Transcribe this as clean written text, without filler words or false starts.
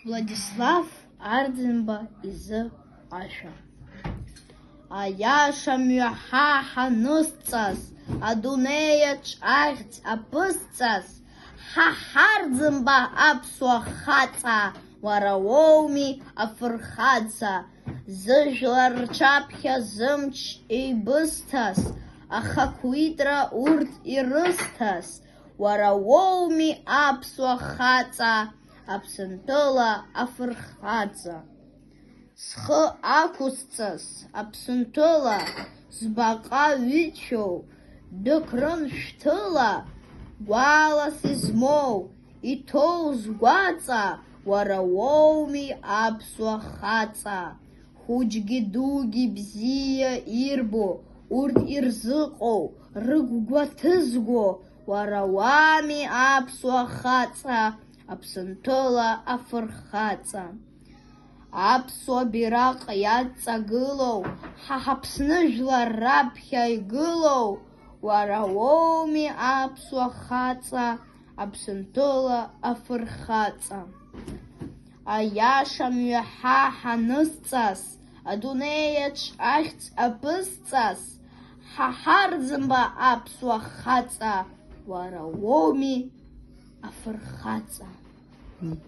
Владислав Ардзимба изы Аша. Аиаша мҩаҳаҳа нысҵас, адунеиаҿ ахьӡ аԥызҵас, Ҳарӡымба аԥсуа хаҵа, уара уоуми афырхаҵа, зыжәлар рҿаԥхьа зымч еибысҭас, ахақәиҭра урҭ ирысҭас, уара уоуми аԥсуа хаҵа, Аԥсынтәыла афырхаҵа. Схы ақәысҵас Аԥсынтәыла, збаҟа ҩычоу, дәықәрын шәҭыла, гәалас измоу, иҭоу згәаҵа, уара уоуми аԥсуа хаҵа. Хәыҷгьы дугьы бзиа ирбо, урҭ ирзыҟоу, рыгәгәаҭызго, уара уами аԥсуа хаҵа, Аԥсынтәыла афырхаҵа. Аԥсуа бираҟ иадҵагылоу, ҳаԥсны жәлар раԥхьа игылоу, уара уоуми аԥсуа хаҵа, Аԥсынтәыла афырхаҵа. Аиаша мҩаҳаҳа нысҵас, адунеиаҿ ахьӡ аԥызҵас, Ҳарӡымба аԥсуа хаҵа, уара уоуми афырхаҵа.